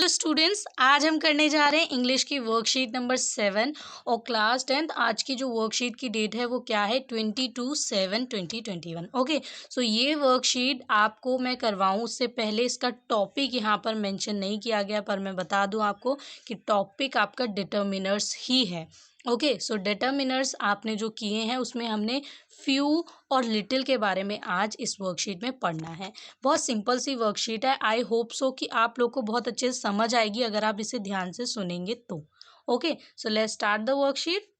Hello students, आज हम करने जा रहे हैं इंग्लिश की वर्कशीट नंबर 7 और क्लास 10th। आज की जो वर्कशीट की डेट है वो क्या है 22/7/2021। ओके, सो ये वर्कशीट आपको मैं करवाऊँ उससे पहले इसका टॉपिक यहाँ पर मेंशन नहीं किया गया, पर मैं बता दूँ आपको कि टॉपिक आपका डिटर्मिनर्स ही है। ओके, सो डिटर्मिनर्स आपने जो किए हैं उसमें हमने फ्यू और लिटिल के बारे में आज इस वर्कशीट में पढ़ना है। बहुत सिंपल सी वर्कशीट है। आई होप सो कि आप लोग को बहुत अच्छे से समझ आएगी अगर आप इसे ध्यान से सुनेंगे तो। Okay, so let's start the worksheet.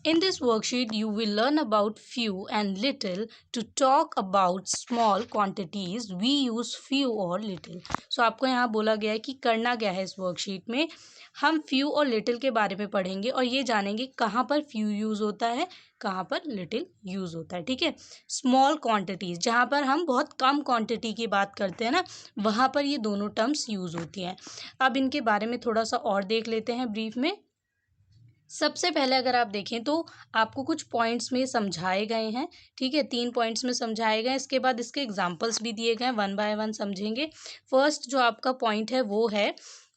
In this worksheet, you will learn about few and little. To talk about small quantities, we use few or little. So आपको यहाँ बोला गया है कि करना क्या है इस वर्कशीट में। हम few और little के बारे में पढ़ेंगे और ये जानेंगे कहाँ पर few यूज़ होता है, कहाँ पर little यूज़ होता है। ठीक है, स्मॉल क्वांटिटीज़ जहाँ पर हम बहुत कम क्वांटिटी की बात करते हैं ना, वहाँ पर ये दोनों टर्म्स यूज़ होती हैं। अब इनके बारे में थोड़ा सा और देख लेते हैं ब्रीफ में। सबसे पहले अगर आप देखें तो आपको कुछ पॉइंट्स में समझाए गए हैं। ठीक है, 3 पॉइंट्स में समझाए गए, इसके बाद इसके एग्जांपल्स भी दिए गए हैं, 1 बाय 1 समझेंगे। फर्स्ट जो आपका पॉइंट है वो है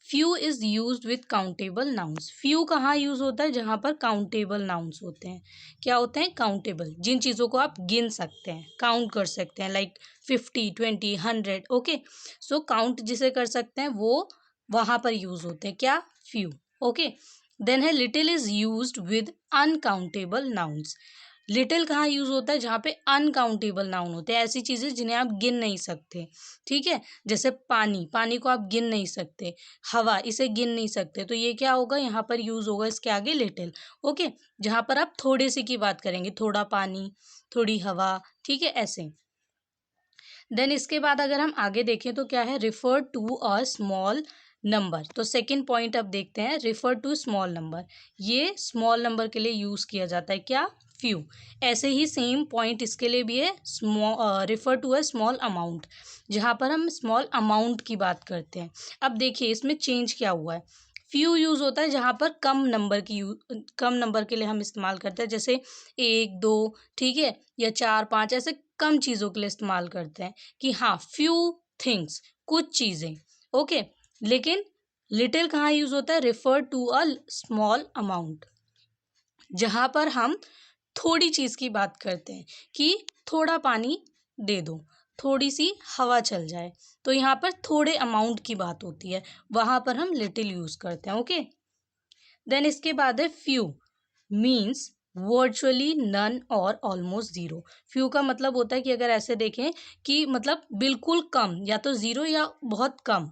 few is used with countable nouns. Few कहाँ यूज़ होता है? जहाँ पर काउंटेबल नाउन्स होते हैं। क्या होते हैं? काउंटेबल, जिन चीज़ों को आप गिन सकते हैं, काउंट कर सकते हैं, लाइक 50, 20, 100। ओके, सो काउंट जिसे कर सकते हैं वो वहाँ पर यूज़ होते हैं। क्या? फ्यू। ओके, देन है little is used with uncountable nouns. Little कहाँ यूज होता है? जहाँ पे अनकाउंटेबल नाउन होते हैं, ऐसी चीजें जिन्हें आप गिन नहीं सकते। ठीक है, जैसे पानी, पानी को आप गिन नहीं सकते। हवा, इसे गिन नहीं सकते, तो ये क्या होगा? यहाँ पर यूज होगा इसके आगे लिटिल। ओके, जहाँ पर आप थोड़े से की बात करेंगे, थोड़ा पानी, थोड़ी हवा। ठीक है, ऐसे। देन इसके बाद अगर हम आगे देखें तो क्या है? Refer to a small number. तो सेकंड पॉइंट अब देखते हैं, रिफर टू स्मॉल नंबर। ये स्मॉल नंबर के लिए यूज किया जाता है। क्या? फ्यू। ऐसे ही सेम पॉइंट इसके लिए भी है, refer to a small amount, जहाँ पर हम स्मॉल अमाउंट की बात करते हैं। अब देखिए इसमें चेंज क्या हुआ है। फ्यू यूज होता है जहाँ पर कम नंबर के लिए हम इस्तेमाल करते हैं, जैसे 1, 2, ठीक है, या 4, 5, ऐसे कम चीज़ों के लिए इस्तेमाल करते हैं कि हाँ फ्यू थिंग्स, कुछ चीज़ें। ओके, लेकिन लिटिल कहाँ यूज होता है? Refer to a small amount, जहाँ पर हम थोड़ी चीज़ की बात करते हैं कि थोड़ा पानी दे दो, थोड़ी सी हवा चल जाए, तो यहाँ पर थोड़े अमाउंट की बात होती है, वहाँ पर हम लिटिल यूज करते हैं। ओके, देन इसके बाद है फ्यू मीन्स वर्चुअली नन और ऑलमोस्ट ज़ीरो। फ्यू का मतलब होता है कि अगर ऐसे देखें कि मतलब बिल्कुल कम, या तो ज़ीरो या बहुत कम।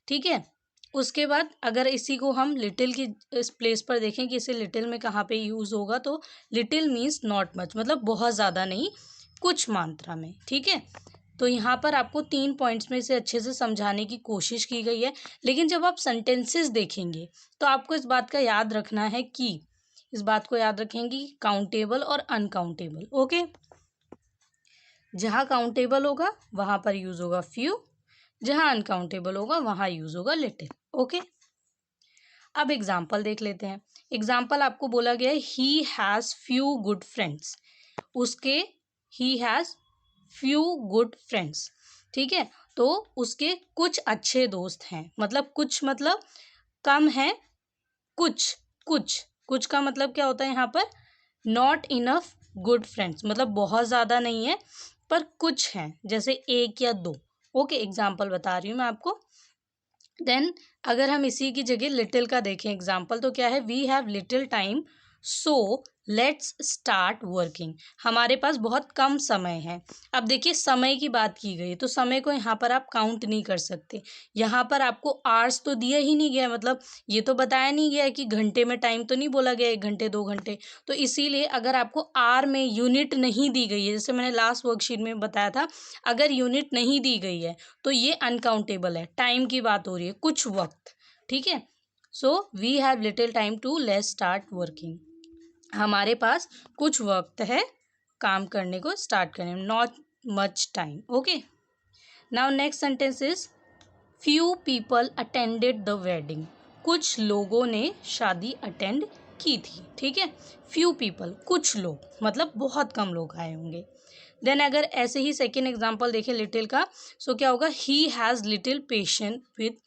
ठीक है, उसके बाद अगर इसी को हम लिटिल की इस प्लेस पर देखें कि इसे लिटिल में कहाँ पे यूज़ होगा, तो लिटिल मीन्स नॉट मच, मतलब बहुत ज़्यादा नहीं, कुछ मात्रा में। ठीक है, तो यहाँ पर आपको 3 पॉइंट्स में इसे अच्छे से समझाने की कोशिश की गई है। लेकिन जब आप सेंटेंसेस देखेंगे तो आपको इस बात का याद रखना है कि इस बात को याद रखेंगे कि काउंटेबल और अनकाउंटेबल। ओके, जहाँ काउंटेबल होगा वहाँ पर यूज होगा फ्यू, जहाँ अनकाउंटेबल होगा वहाँ यूज होगा लिटिल। ओके, अब एग्जाम्पल देख लेते हैं। एग्जाम्पल आपको बोला गया है he has few good friends. उसके he has few good friends. ठीक है, तो उसके कुछ अच्छे दोस्त हैं, मतलब कुछ मतलब कम है, कुछ कुछ कुछ का मतलब क्या होता है यहाँ पर? नॉट इनफ गुड फ्रेंड्स, मतलब बहुत ज़्यादा नहीं है पर कुछ हैं, जैसे 1 या 2। ओके, एग्जाम्पल बता रही हूँ मैं आपको। देन अगर हम इसी की जगह लिटिल का देखें एग्जाम्पल, तो क्या है? We have little time so let's start working. हमारे पास बहुत कम समय है। अब देखिए समय की बात की गई, तो समय को यहाँ पर आप काउंट नहीं कर सकते। यहाँ पर आपको आवर्स तो दिया ही नहीं गया, मतलब ये तो बताया नहीं गया है कि घंटे में टाइम तो नहीं बोला गया 1 घंटे 2 घंटे। तो इसीलिए अगर आपको आर में यूनिट नहीं दी गई है, जैसे मैंने लास्ट वर्कशीट में बताया था, अगर यूनिट नहीं दी गई है तो ये अनकाउंटेबल है, टाइम की बात हो रही है, कुछ वक्त। ठीक है, so we have little time to let's start working. हमारे पास कुछ वक्त है काम करने को स्टार्ट करने में, not much time. Okay, now next sentence is few people attended the wedding. कुछ लोगों ने शादी अटेंड की थी। ठीक है, फ्यू पीपल, कुछ लोग, मतलब बहुत कम लोग आए होंगे। देन अगर ऐसे ही सेकेंड एग्जाम्पल देखें लिटिल का, सो क्या होगा? ही has little patience with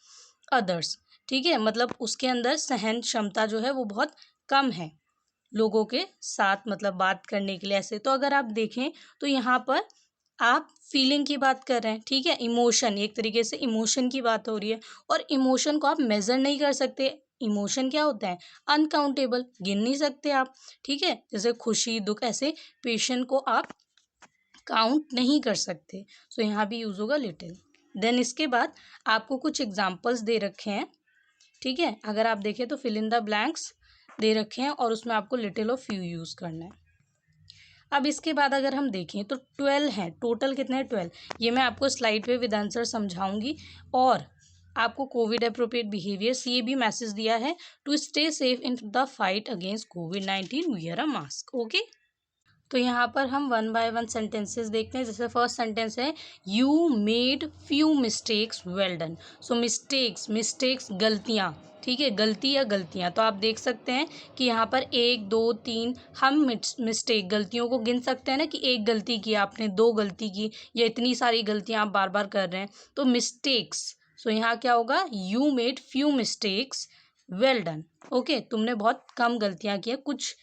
others. ठीक है, मतलब उसके अंदर सहन क्षमता जो है वो बहुत कम है लोगों के साथ मतलब बात करने के लिए ऐसे। तो अगर आप देखें तो यहाँ पर आप फीलिंग की बात कर रहे हैं, ठीक है, इमोशन, एक तरीके से इमोशन की बात हो रही है, और इमोशन को आप मेजर नहीं कर सकते। इमोशन क्या होता है, अनकाउंटेबल, गिन नहीं सकते आप, ठीक है, जैसे खुशी दुख, ऐसे पेशेंट को आप काउंट नहीं कर सकते। सो यहाँ भी यूज होगा लिटिल। देन इसके बाद आपको कुछ एग्जाम्पल्स दे रखे हैं, ठीक है, अगर आप देखें तो फिल इन द ब्लैंक्स दे रखे हैं और उसमें आपको लिटिल और फ्यू यूज करना है। अब इसके बाद अगर हम देखें तो 12 हैं, टोटल कितने हैं, 12। ये मैं आपको स्लाइड पे विद आंसर समझाऊंगी, और आपको कोविड अप्रोप्रिएट बिहेवियर्स ये भी मैसेज दिया है, to stay safe in the fight against कोविड-19 वियर अ मास्क। ओके, तो यहाँ पर हम वन बाय वन सेंटेंसेस देखते हैं। जैसे फर्स्ट सेंटेंस है, you made few mistakes well done. So mistakes गलतियाँ, ठीक है, गलती या गलतियाँ, तो आप देख सकते हैं कि यहाँ पर 1 2 3 हम मिस्टेक गलतियों को गिन सकते हैं ना, कि एक गलती की आपने, 2 गलती की, या इतनी सारी गलतियाँ आप बार बार कर रहे हैं, तो मिस्टेक्स। सो यहाँ क्या होगा, you made few mistakes well done. Okay, तुमने बहुत कम गलतियाँ की हैं, कुछ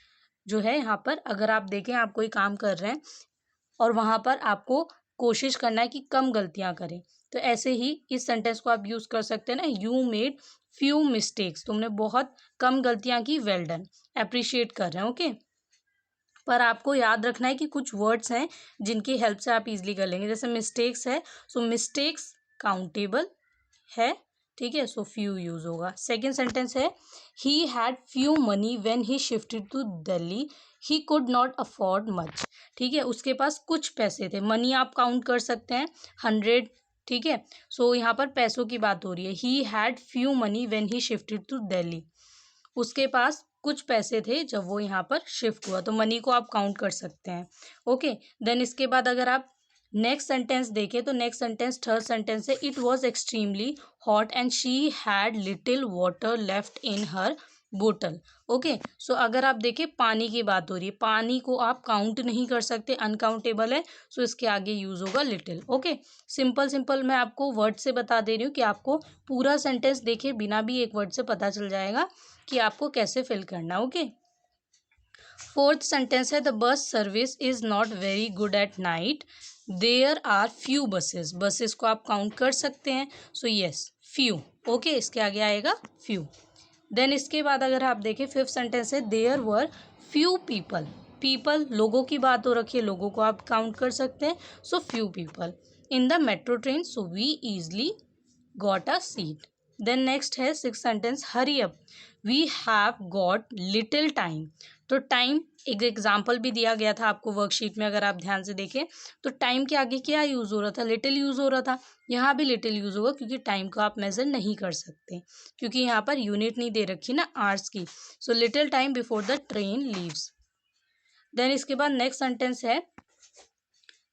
जो है यहाँ पर अगर आप देखें, आप कोई काम कर रहे हैं और वहाँ पर आपको कोशिश करना है कि कम गलतियाँ करें, तो ऐसे ही इस सेंटेंस को आप यूज़ कर सकते हैं ना, यू मेड फ्यू मिस्टेक्स, तुमने बहुत कम गलतियाँ की, वेल डन, अप्रिशिएट कर रहे हैं। ओके, पर आपको याद रखना है कि कुछ वर्ड्स हैं जिनकी हेल्प से आप इजीली कर लेंगे। जैसे मिस्टेक्स है, सो मिस्टेक्स काउंटेबल है, ठीक है, सो फ्यू यूज होगा। सेकेंड सेंटेंस है, he had few money when he shifted to Delhi, he could not afford much, ठीक है, उसके पास कुछ पैसे थे, मनी आप काउंट कर सकते हैं 100, ठीक है, सो यहाँ पर पैसों की बात हो रही है। He had few money when he shifted to Delhi, उसके पास कुछ पैसे थे जब वो यहाँ पर शिफ्ट हुआ, तो मनी को आप काउंट कर सकते हैं। ओके, देन इसके बाद अगर आप नेक्स्ट सेंटेंस देखें तो नेक्स्ट सेंटेंस थर्ड सेंटेंस है, it was extremely hot and she had little water left in her बोतल। ओके, सो अगर आप देखें पानी की बात हो रही है, पानी को आप काउंट नहीं कर सकते, अनकाउंटेबल है, सो इसके आगे यूज होगा लिटिल। ओके, सिंपल मैं आपको वर्ड से बता दे रही हूँ कि आपको पूरा सेंटेंस देखे बिना भी एक वर्ड से पता चल जाएगा कि आपको कैसे फिल करना। ओके, फोर्थ सेंटेंस है, the bus service is not very good at night, there are few buses, buses को आप काउंट कर सकते हैं, सो यस फ्यू। ओके, इसके आगे आएगा फ्यू। देन इसके बाद अगर आप देखें फिफ्थ सेंटेंस है, there were few people, people लोगों की बात हो रखी है, लोगों को आप काउंट कर सकते हैं, so few people in the metro train, so we easily got a seat. Then next है six sentence, hurry up, we have got little time, तो टाइम एक एग्जाम्पल भी दिया गया था आपको वर्कशीट में, अगर आप ध्यान से देखें तो टाइम के आगे क्या यूज़ हो रहा था, लिटिल यूज़ हो रहा था, यहाँ भी लिटिल यूज़ होगा, क्योंकि टाइम को आप मेजर नहीं कर सकते, क्योंकि यहाँ पर यूनिट नहीं दे रखी ना आवर्स की, so little time before the train leaves. Then इसके बाद नेक्स्ट सेंटेंस है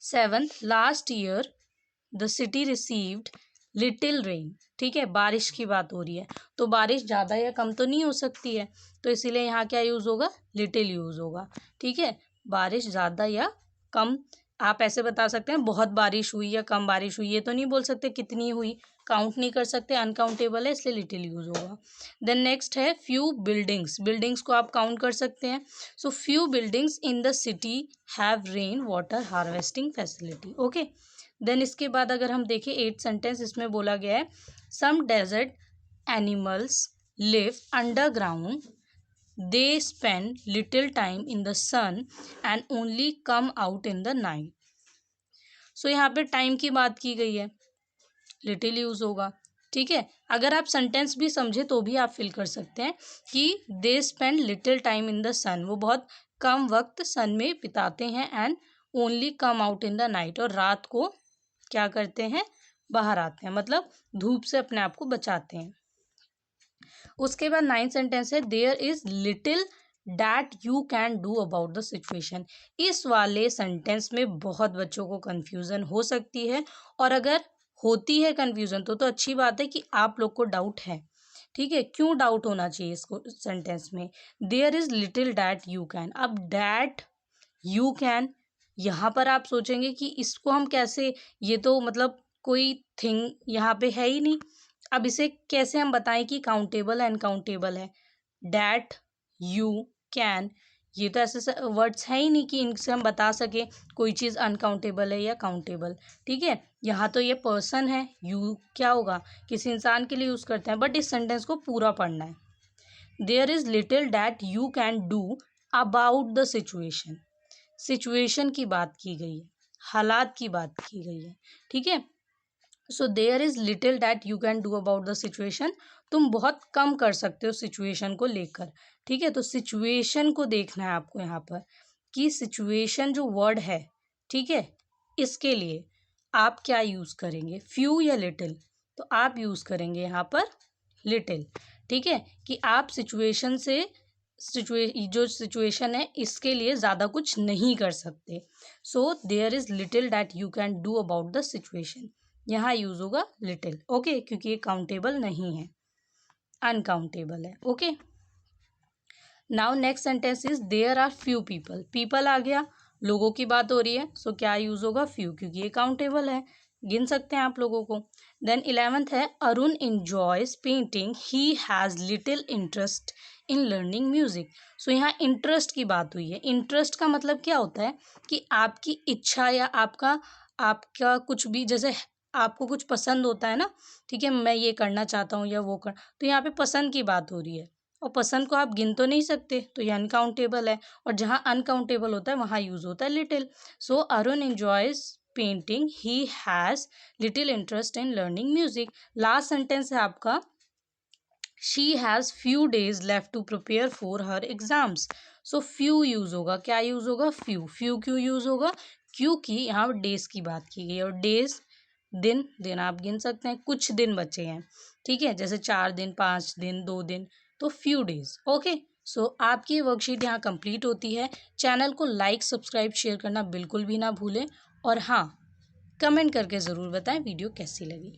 seventh, last year the city received little rain, ठीक है, बारिश की बात हो रही है, तो बारिश ज़्यादा या कम तो नहीं हो सकती है, तो इसीलिए यहाँ क्या यूज़ होगा, लिटिल यूज़ होगा, ठीक है, बारिश ज़्यादा या कम, आप ऐसे बता सकते हैं बहुत बारिश हुई या कम बारिश हुई, ये तो नहीं बोल सकते कितनी हुई, काउंट नहीं कर सकते, अनकाउंटेबल है, इसलिए लिटिल यूज़ होगा। देन नेक्स्ट है फ्यू बिल्डिंग्स, बिल्डिंग्स को आप काउंट कर सकते हैं, so few buildings in the city have rain water harvesting facility. Okay, then इसके बाद अगर हम देखें एट सेंटेंस, इसमें बोला गया है, some desert animals live underground, they spend little time in the sun and only come out in the night. So यहाँ पे टाइम की बात की गई है, लिटिल यूज होगा, ठीक है, अगर आप सेंटेंस भी समझे तो भी आप फिल कर सकते हैं कि they spend little time in the sun, वो बहुत कम वक्त सन में बिताते हैं, and only come out in the night, और रात को क्या करते हैं, बाहर आते हैं, मतलब धूप से अपने आप को बचाते हैं। उसके बाद नाइन्थ सेंटेंस है, there is little that you can do about the situation. इस वाले सेंटेंस में बहुत बच्चों को कन्फ्यूज़न हो सकती है, और अगर होती है कन्फ्यूज़न तो अच्छी बात है कि आप लोग को डाउट है, ठीक है, क्यों डाउट होना चाहिए इसको सेंटेंस में, there is little that you can, अब डैट यू कैन, यहाँ पर आप सोचेंगे कि इसको हम कैसे, ये तो मतलब कोई थिंग यहाँ पे है ही नहीं, अब इसे कैसे हम बताएं कि काउंटेबल है अनकाउंटेबल है? डैट, यू, कैन, ये तो ऐसे वर्ड्स हैं ही नहीं कि इनसे हम बता सके कोई चीज़ अनकाउंटेबल है या काउंटेबल। ठीक है, यहाँ तो ये पर्सन है, यू क्या होगा, किसी इंसान के लिए यूज़ करते हैं, बट इस सेंटेंस को पूरा पढ़ना है। There is little that you can do about the situation. Situation की बात की गई है, हालात की बात की गई है। ठीक है, so there is little that you can do about the situation. तुम बहुत कम कर सकते हो सिचुएशन को लेकर। ठीक है, तो सिचुएशन को देखना है आपको यहाँ पर कि सिचुएशन जो वर्ड है, ठीक है, इसके लिए आप क्या यूज़ करेंगे, फ्यू या लिटिल? तो आप यूज़ करेंगे यहाँ पर लिटिल। ठीक है, कि आप सिचुएशन से जो सिचुएशन है इसके लिए ज़्यादा कुछ नहीं कर सकते। So there is little that you can do about the situation, यहाँ यूज़ होगा लिटिल। ओके, क्योंकि ये काउंटेबल नहीं है, अनकाउंटेबल है। Okay, now next sentence is there are few people. People आ गया, लोगों की बात हो रही है, सो क्या यूज़ होगा, फ्यू, क्योंकि ये काउंटेबल है, गिन सकते हैं आप लोगों को। देन 11th है Arun enjoys painting, he has little interest in learning music. So यहाँ इंटरेस्ट की बात हुई है। इंटरेस्ट का मतलब क्या होता है कि आपकी इच्छा या आपका आपका कुछ भी, जैसे आपको कुछ पसंद होता है ना, ठीक है, मैं ये करना चाहता हूँ या वो कर, तो यहाँ पे पसंद की बात हो रही है और पसंद को आप गिन तो नहीं सकते, तो ये अनकाउंटेबल है। और जहाँ अनकाउंटेबल होता है वहाँ यूज़ होता है little. So Arun enjoys painting, he has little interest in learning music. Last sentence है आपका she has few days left to prepare for her exams. So few use होगा, क्या यूज़ होगा, फ्यू। फ्यू क्यों यूज़ होगा, क्योंकि यहाँ पर डेज की बात की गई है, और डेज दिन, दिन आप गिन सकते हैं, कुछ दिन बचे हैं। ठीक है, जैसे 4 दिन, 5 दिन, 2 दिन, तो फ्यू डेज। ओके, सो आपकी वर्कशीट यहाँ कंप्लीट होती है। चैनल को लाइक, सब्सक्राइब, शेयर करना बिल्कुल भी ना भूलें, और हाँ, कमेंट करके ज़रूर बताएं वीडियो कैसी लगी।